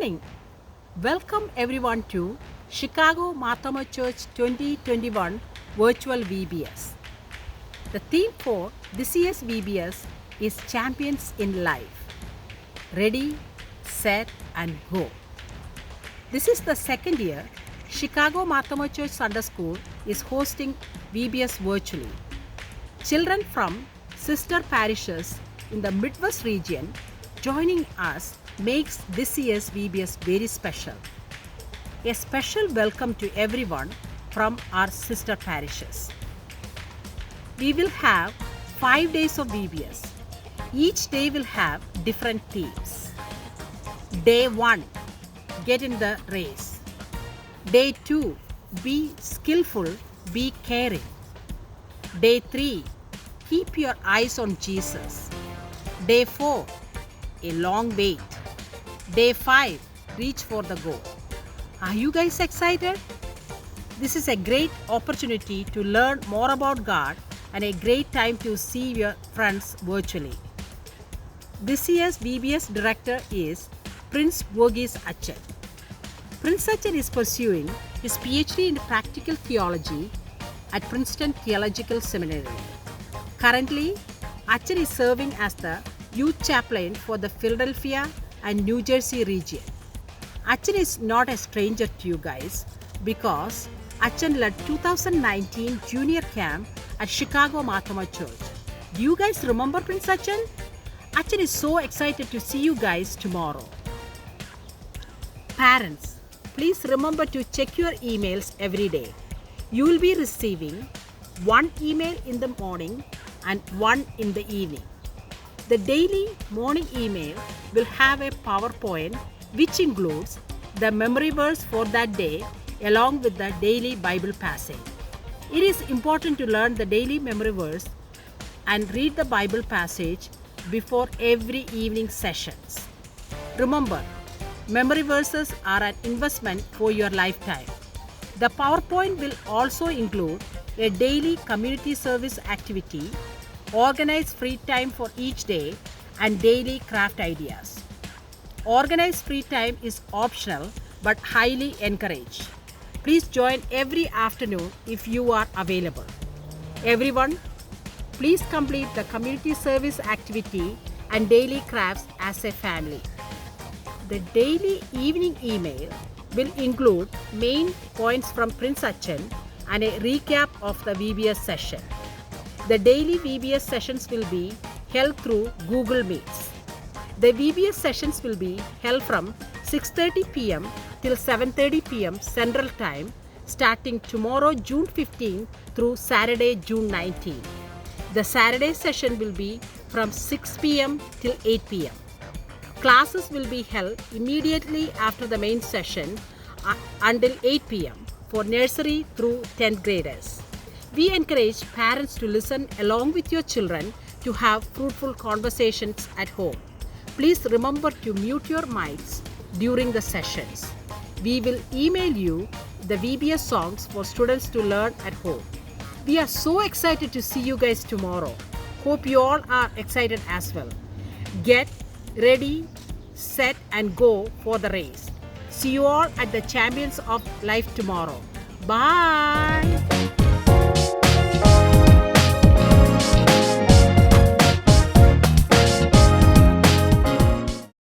morning. Welcome everyone to Chicago Marthoma Church 2021 Virtual VBS. The theme for this year's VBS is Champions in Life. Ready, set, and go. This is the second year Chicago Marthoma Church Sunday School is hosting VBS virtually. Children from sister parishes in the Midwest region joining us makes this year's VBS very special. A special welcome to everyone from our sister parishes. We will have 5 days of VBS. Each day will have different themes. Day 1, get in the race. Day 2, be skillful, be caring. Day 3, keep your eyes on Jesus. Day 4, a long wait. Day 5, reach for the goal. Are you guys excited? This is a great opportunity to learn more about God and a great time to see your friends virtually. This year's VBS director is Prince Verghese Achan. Prince Achan is pursuing his PhD in Practical Theology at Princeton Theological Seminary. Currently, Achan is serving as the youth chaplain for the Philadelphia and New Jersey region. Achan is not a stranger to you guys because Achan led 2019 junior camp at Chicago Marthoma Church. Do you guys remember Prince Achan? Achan is so excited to see you guys tomorrow. Parents, please remember to check your emails every day. You will be receiving one email in the morning and one in the evening. The daily morning email will have a PowerPoint which includes the memory verse for that day along with the daily Bible passage. It is important to learn the daily memory verse and read the Bible passage before every evening sessions. Remember, memory verses are an investment for your lifetime. The PowerPoint will also include a daily community service activity, organized free time for each day, and daily craft ideas. Organized free time is optional but highly encouraged. Please join every afternoon if you are available. Everyone, please complete the community service activity and daily crafts as a family. The daily evening email will include main points from Prince Achan and a recap of the VBS session. The daily VBS sessions will be held through Google Meets. The VBS sessions will be held from 6:30 p.m. till 7:30 p.m. Central Time starting tomorrow June 15 through Saturday June 19. The Saturday session will be from 6 p.m. till 8 p.m. Classes will be held immediately after the main session until 8 p.m. for nursery through 10th graders. We encourage parents to listen along with your children to have fruitful conversations at home. Please remember to mute your mics during the sessions. We will email you the VBS songs for students to learn at home. We are so excited to see you guys tomorrow. Hope you all are excited as well. Get ready, set, and go for the race. See you all at the Champions of Life tomorrow. Bye.